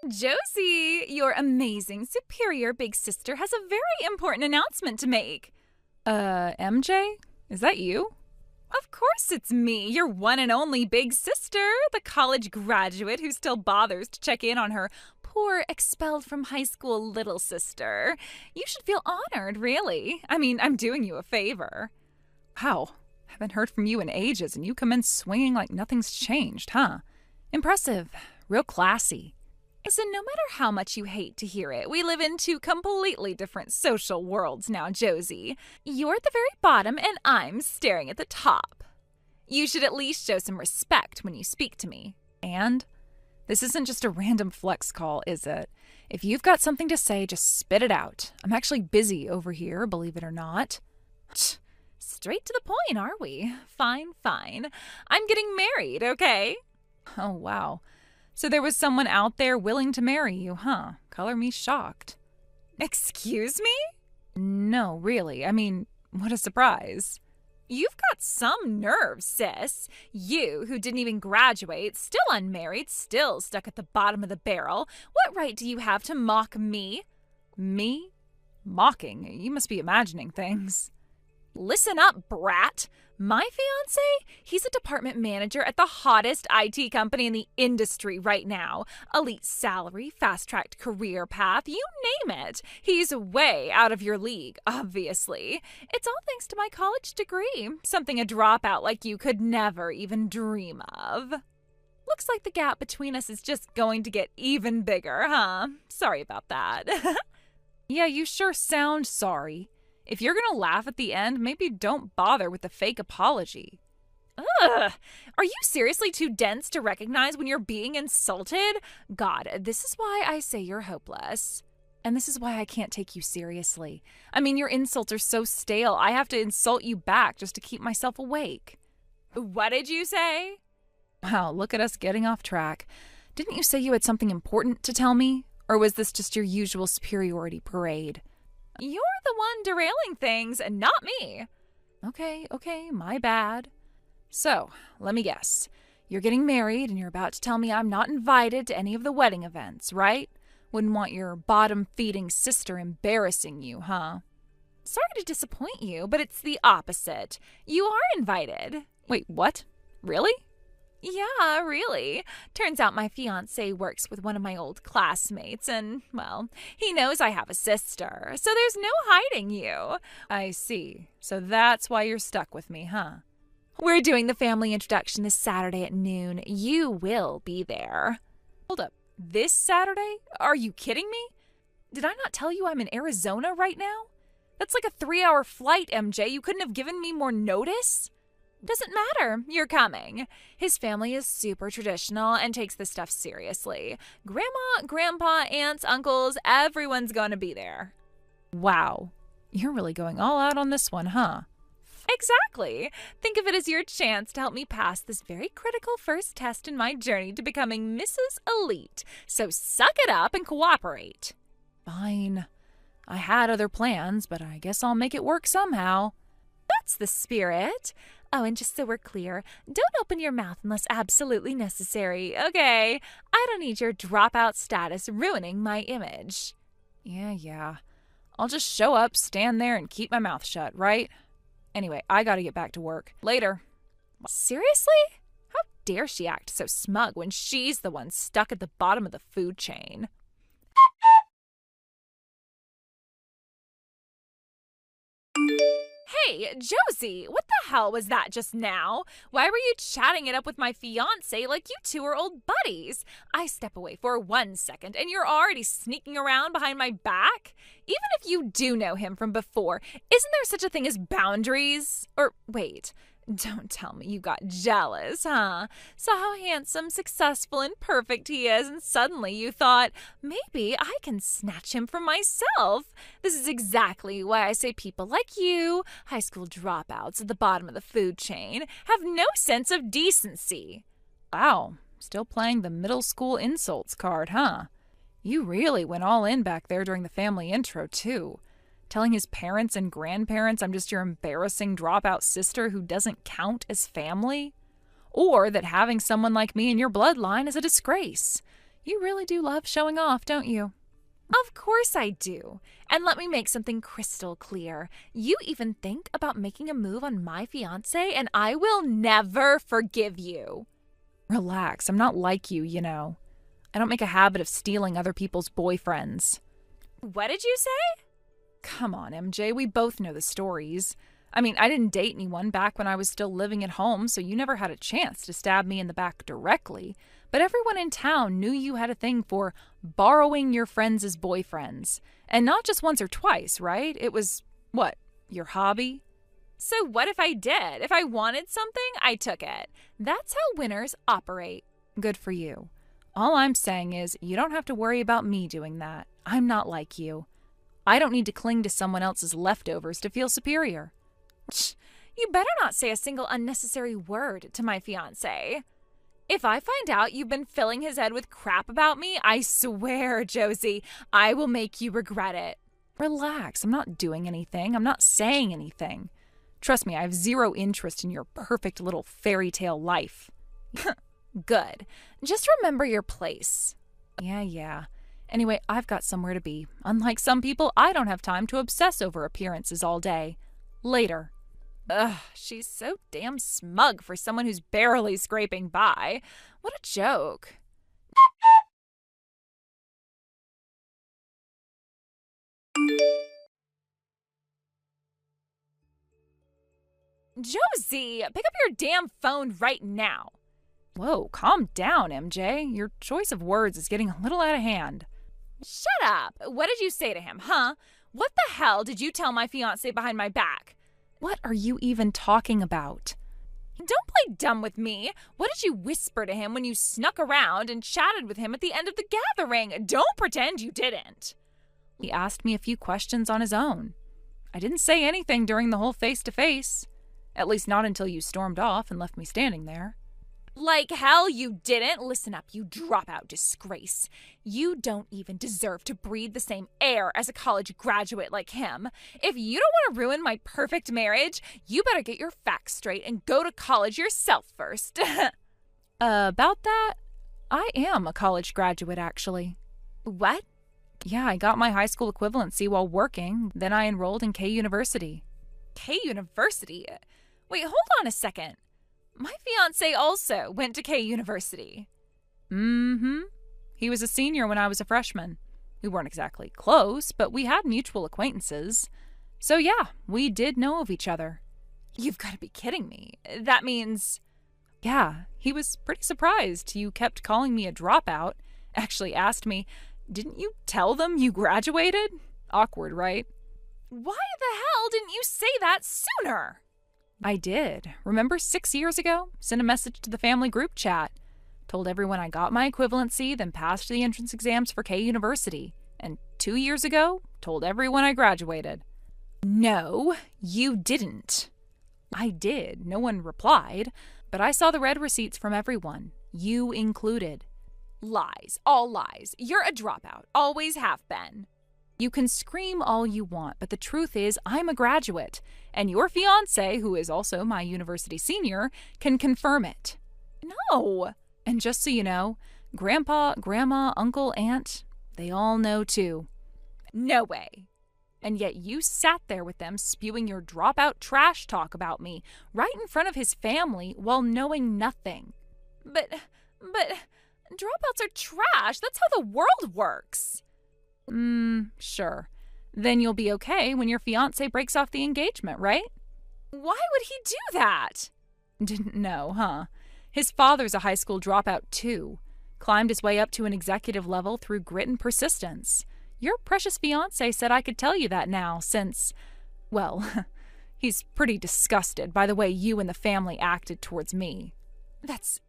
Josie, your amazing, superior big sister has a very important announcement to make. MJ? Is that you? Of course it's me, your one and only big sister, the college graduate who still bothers to check in on her poor, expelled from high school little sister. You should feel honored, really. I mean, I'm doing you a favor. Wow. Haven't heard from you in ages, and you come in swinging like nothing's changed, huh? Impressive. Real classy. Listen, no matter how much you hate to hear it, we live in two completely different social worlds now, Josie. You're at the very bottom, and I'm staring at the top. You should at least show some respect when you speak to me. And? This isn't just a random flex call, is it? If you've got something to say, just spit it out. I'm actually busy over here, believe it or not. Straight to the point, are we? Fine. I'm getting married, okay? Oh, wow. So there was someone out there willing to marry you, huh? Color me shocked. Excuse me? No, really. I mean, what a surprise. You've got some nerve, sis. You, who didn't even graduate, still unmarried, still stuck at the bottom of the barrel. What right do you have to mock me? Me? Mocking? You must be imagining things. Listen up, brat. My fiance? He's a department manager at the hottest IT company in the industry right now. Elite salary, fast-tracked career path, you name it. He's way out of your league, obviously. It's all thanks to my college degree, something a dropout like you could never even dream of. Looks like the gap between us is just going to get even bigger, huh? Sorry about that. Yeah, you sure sound sorry. If you're gonna laugh at the end, maybe don't bother with the fake apology. Ugh! Are you seriously too dense to recognize when you're being insulted? God, this is why I say you're hopeless. And this is why I can't take you seriously. I mean, your insults are so stale, I have to insult you back just to keep myself awake. What did you say? Wow, look at us getting off track. Didn't you say you had something important to tell me? Or was this just your usual superiority parade? You're the one derailing things, and not me. Okay, my bad. So, let me guess. You're getting married, and you're about to tell me I'm not invited to any of the wedding events, right? Wouldn't want your bottom-feeding sister embarrassing you, huh? Sorry to disappoint you, but it's the opposite. You are invited. Wait, what? Really? Yeah, really. Turns out my fiance works with one of my old classmates, and, well, he knows I have a sister, so there's no hiding you. I see. So that's why you're stuck with me, huh? We're doing the family introduction this Saturday at noon. You will be there. Hold up. This Saturday? Are you kidding me? Did I not tell you I'm in Arizona right now? That's like a 3-hour flight, MJ. You couldn't have given me more notice? Doesn't matter. You're coming. His family is super traditional and takes this stuff seriously. Grandma, grandpa, aunts, uncles, everyone's going to be there. Wow. You're really going all out on this one, huh? Exactly. Think of it as your chance to help me pass this very critical first test in my journey to becoming Mrs. Elite. So suck it up and cooperate. Fine. I had other plans, but I guess I'll make it work somehow. That's the spirit. Oh, and just so we're clear, don't open your mouth unless absolutely necessary, okay? I don't need your dropout status ruining my image. Yeah. I'll just show up, stand there, and keep my mouth shut, right? Anyway, I gotta get back to work. Later. Seriously? How dare she act so smug when she's the one stuck at the bottom of the food chain? Hey, Josie, what the hell was that just now? Why were you chatting it up with my fiance like you two are old buddies? I step away for 1 second and you're already sneaking around behind my back? Even if you do know him from before, isn't there such a thing as boundaries? Or wait, don't tell me you got jealous, huh? Saw how handsome, successful, and perfect he is, and suddenly you thought, maybe I can snatch him for myself. This is exactly why I say people like you, high school dropouts at the bottom of the food chain, have no sense of decency. Wow, still playing the middle school insults card, huh? You really went all in back there during the family intro, too. Telling his parents and grandparents I'm just your embarrassing dropout sister who doesn't count as family? Or that having someone like me in your bloodline is a disgrace. You really do love showing off, don't you? Of course I do. And let me make something crystal clear. You even think about making a move on my fiance, and I will never forgive you. Relax, I'm not like you, you know. I don't make a habit of stealing other people's boyfriends. What did you say? Come on, MJ, we both know the stories. I mean, I didn't date anyone back when I was still living at home, so you never had a chance to stab me in the back directly. But everyone in town knew you had a thing for borrowing your friends' boyfriends. And not just once or twice, right? It was, what, your hobby? So what if I did? If I wanted something, I took it. That's how winners operate. Good for you. All I'm saying is you don't have to worry about me doing that. I'm not like you. I don't need to cling to someone else's leftovers to feel superior. You better not say a single unnecessary word to my fiancé. If I find out you've been filling his head with crap about me, I swear, Josie, I will make you regret it. Relax, I'm not doing anything. I'm not saying anything. Trust me, I have zero interest in your perfect little fairy tale life. Good. Just remember your place. Yeah. Anyway, I've got somewhere to be. Unlike some people, I don't have time to obsess over appearances all day. Later. Ugh, she's so damn smug for someone who's barely scraping by. What a joke. Josie, pick up your damn phone right now. Whoa, calm down, MJ. Your choice of words is getting a little out of hand. Shut up. What did you say to him, huh? What the hell did you tell my fiancé behind my back? What are you even talking about? Don't play dumb with me. What did you whisper to him when you snuck around and chatted with him at the end of the gathering? Don't pretend you didn't. He asked me a few questions on his own. I didn't say anything during the whole face-to-face. At least not until you stormed off and left me standing there. Like hell you didn't. Listen up, you dropout disgrace. You don't even deserve to breathe the same air as a college graduate like him. If you don't want to ruin my perfect marriage, you better get your facts straight and go to college yourself first. About that, I am a college graduate, actually. What? Yeah, I got my high school equivalency while working. Then I enrolled in K University. K University? Wait, hold on a second. My fiancé also went to K University. Mm-hmm. He was a senior when I was a freshman. We weren't exactly close, but we had mutual acquaintances. So yeah, we did know of each other. You've got to be kidding me. That means... Yeah, he was pretty surprised you kept calling me a dropout. Actually asked me, didn't you tell them you graduated? Awkward, right? Why the hell didn't you say that sooner? I did. Remember 6 years ago? Sent a message to the family group chat. Told everyone I got my equivalency, then passed the entrance exams for K University. And 2 years ago, told everyone I graduated. No, you didn't. I did. No one replied. But I saw the red receipts from everyone. You included. Lies. All lies. You're a dropout. Always have been. You can scream all you want, but the truth is I'm a graduate, and your fiancé, who is also my university senior, can confirm it. No. And just so you know, Grandpa, Grandma, Uncle, Aunt, they all know too. No way. And yet you sat there with them spewing your dropout trash talk about me right in front of his family while knowing nothing. But dropouts are trash. That's how the world works. Sure. Then you'll be okay when your fiancé breaks off the engagement, right? Why would he do that? Didn't know, huh? His father's a high school dropout, too. Climbed his way up to an executive level through grit and persistence. Your precious fiancé said I could tell you that now, since, well, he's pretty disgusted by the way you and the family acted towards me. That's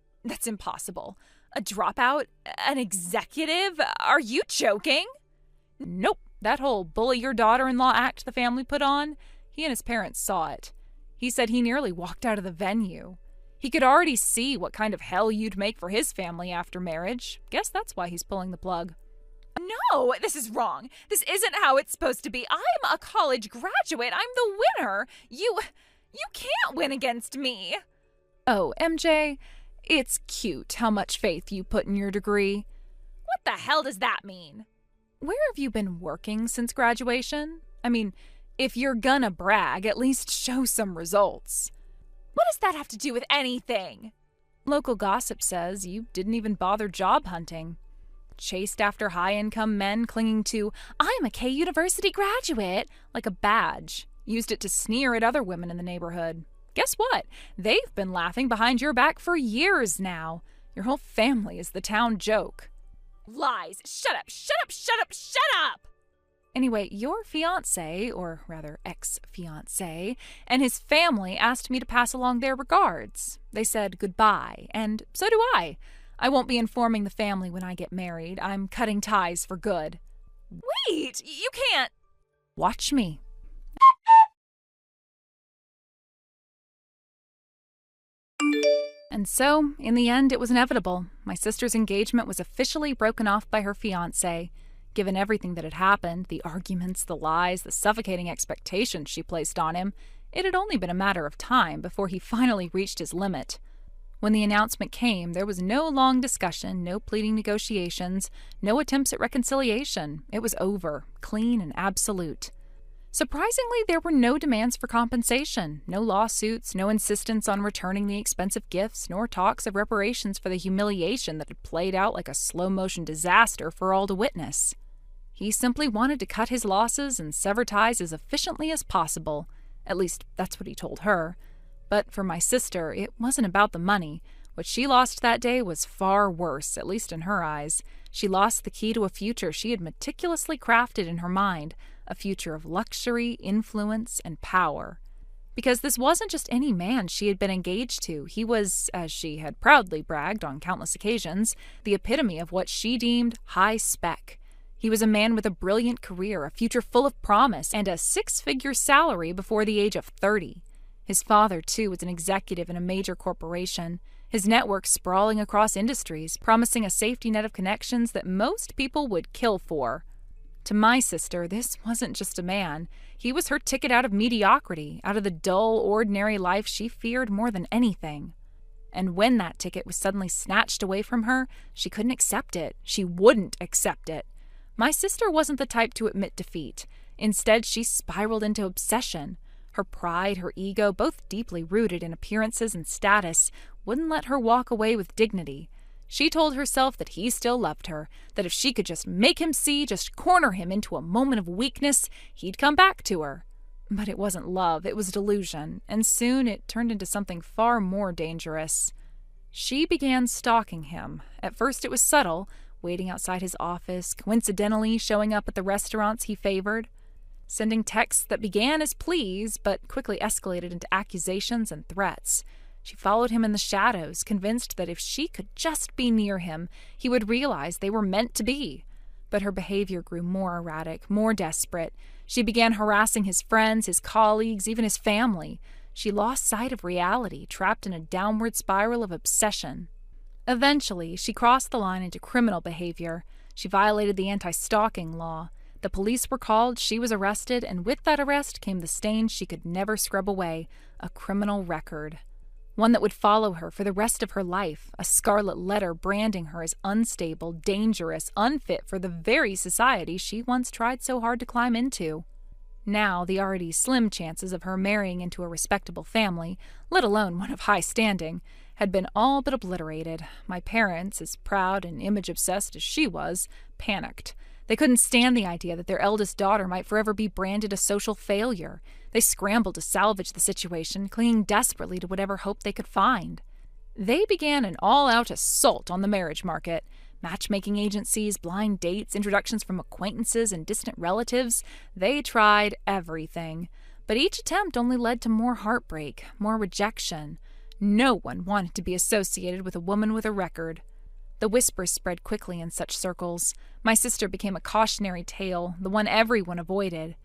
impossible. A dropout? An executive? Are you joking? Nope. That whole bully your daughter-in-law act the family put on, he and his parents saw it. He said he nearly walked out of the venue. He could already see what kind of hell you'd make for his family after marriage. Guess that's why he's pulling the plug. No, this is wrong. This isn't how it's supposed to be. I'm a college graduate. I'm the winner. You can't win against me. Oh, MJ, it's cute how much faith you put in your degree. the hell does that mean? Where have you been working since graduation? I mean, if you're gonna brag, at least show some results. What does that have to do with anything? Local gossip says you didn't even bother job hunting. Chased after high-income men clinging to, "I'm a K University graduate," like a badge. Used it to sneer at other women in the neighborhood. Guess what? They've been laughing behind your back for years now. Your whole family is the town joke. Lies. Shut up, shut up, shut up, shut up! Anyway, your fiance, or rather ex-fiance, and his family asked me to pass along their regards. They said goodbye, and so do I. I won't be informing the family when I get married. I'm cutting ties for good. Wait, you can't. Watch me. And so, in the end, it was inevitable. My sister's engagement was officially broken off by her fiancé. Given everything that had happened, the arguments, the lies, the suffocating expectations she placed on him, it had only been a matter of time before he finally reached his limit. When the announcement came, there was no long discussion, no pleading negotiations, no attempts at reconciliation. It was over, clean and absolute. Surprisingly, there were no demands for compensation, no lawsuits, no insistence on returning the expensive gifts, nor talks of reparations for the humiliation that had played out like a slow-motion disaster for all to witness. He simply wanted to cut his losses and sever ties as efficiently as possible. At least, that's what he told her. But for my sister, it wasn't about the money. What she lost that day was far worse, at least in her eyes. She lost the key to a future she had meticulously crafted in her mind, a future of luxury, influence, and power. Because this wasn't just any man she had been engaged to. He was, as she had proudly bragged on countless occasions, the epitome of what she deemed high spec. He was a man with a brilliant career, a future full of promise, and a six-figure salary before the age of 30. His father, too, was an executive in a major corporation, his network sprawling across industries, promising a safety net of connections that most people would kill for. To my sister, this wasn't just a man. He was her ticket out of mediocrity, out of the dull, ordinary life she feared more than anything. And when that ticket was suddenly snatched away from her, she couldn't accept it. She wouldn't accept it. My sister wasn't the type to admit defeat. Instead, she spiraled into obsession. Her pride, her ego, both deeply rooted in appearances and status, wouldn't let her walk away with dignity. She told herself that he still loved her, that if she could just make him see, just corner him into a moment of weakness, he'd come back to her. But it wasn't love, it was delusion, and soon it turned into something far more dangerous. She began stalking him. At first it was subtle, waiting outside his office, coincidentally showing up at the restaurants he favored, sending texts that began as pleas but quickly escalated into accusations and threats. She followed him in the shadows, convinced that if she could just be near him, he would realize they were meant to be. But her behavior grew more erratic, more desperate. She began harassing his friends, his colleagues, even his family. She lost sight of reality, trapped in a downward spiral of obsession. Eventually, she crossed the line into criminal behavior. She violated the anti-stalking law. The police were called, she was arrested, and with that arrest came the stain she could never scrub away, a criminal record. One that would follow her for the rest of her life, a scarlet letter branding her as unstable, dangerous, unfit for the very society she once tried so hard to climb into. Now, the already slim chances of her marrying into a respectable family, let alone one of high standing, had been all but obliterated. My parents, as proud and image-obsessed as she was, panicked. They couldn't stand the idea that their eldest daughter might forever be branded a social failure. They scrambled to salvage the situation, clinging desperately to whatever hope they could find. They began an all-out assault on the marriage market. Matchmaking agencies, blind dates, introductions from acquaintances and distant relatives. They tried everything. But each attempt only led to more heartbreak, more rejection. No one wanted to be associated with a woman with a record. The whispers spread quickly in such circles. My sister became a cautionary tale, the one everyone avoided.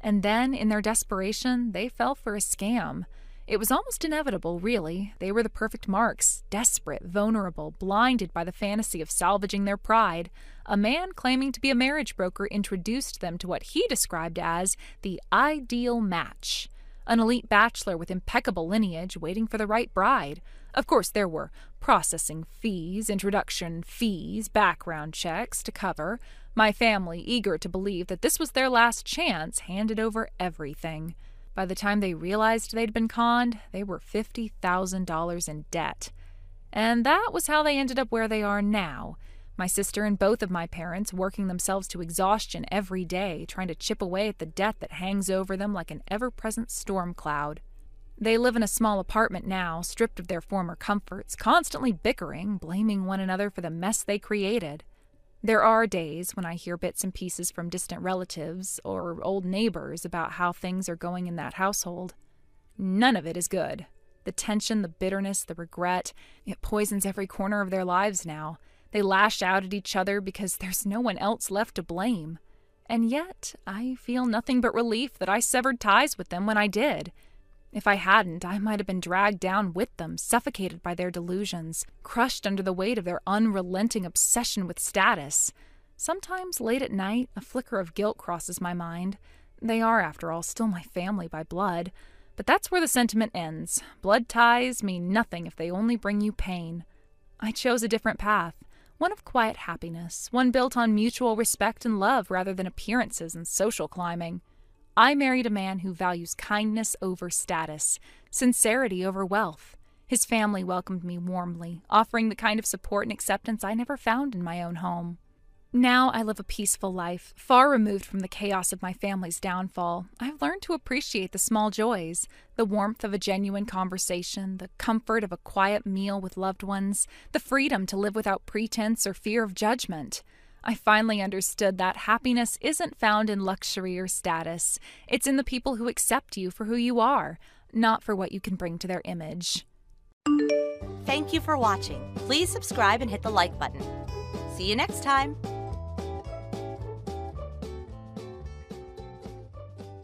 And then, in their desperation, they fell for a scam. It was almost inevitable, really. They were the perfect marks, desperate, vulnerable, blinded by the fantasy of salvaging their pride. A man claiming to be a marriage broker introduced them to what he described as the ideal match. An elite bachelor with impeccable lineage waiting for the right bride. Of course, there were processing fees, introduction fees, background checks to cover. My family, eager to believe that this was their last chance, handed over everything. By the time they realized they'd been conned, they were $50,000 in debt. And that was how they ended up where they are now. My sister and both of my parents working themselves to exhaustion every day, trying to chip away at the debt that hangs over them like an ever-present storm cloud. They live in a small apartment now, stripped of their former comforts, constantly bickering, blaming one another for the mess they created. There are days when I hear bits and pieces from distant relatives or old neighbors about how things are going in that household. None of it is good. The tension, the bitterness, the regret, it poisons every corner of their lives now. They lash out at each other because there's no one else left to blame. And yet, I feel nothing but relief that I severed ties with them when I did. If I hadn't, I might have been dragged down with them, suffocated by their delusions, crushed under the weight of their unrelenting obsession with status. Sometimes, late at night, a flicker of guilt crosses my mind. They are, after all, still my family by blood. But that's where the sentiment ends. Blood ties mean nothing if they only bring you pain. I chose a different path, one of quiet happiness, one built on mutual respect and love rather than appearances and social climbing. I married a man who values kindness over status, sincerity over wealth. His family welcomed me warmly, offering the kind of support and acceptance I never found in my own home. Now I live a peaceful life, far removed from the chaos of my family's downfall. I've learned to appreciate the small joys, the warmth of a genuine conversation, the comfort of a quiet meal with loved ones, the freedom to live without pretense or fear of judgment. I finally understood that happiness isn't found in luxury or status. It's in the people who accept you for who you are, not for what you can bring to their image. Thank you for watching. Please subscribe and hit the like button. See you next time.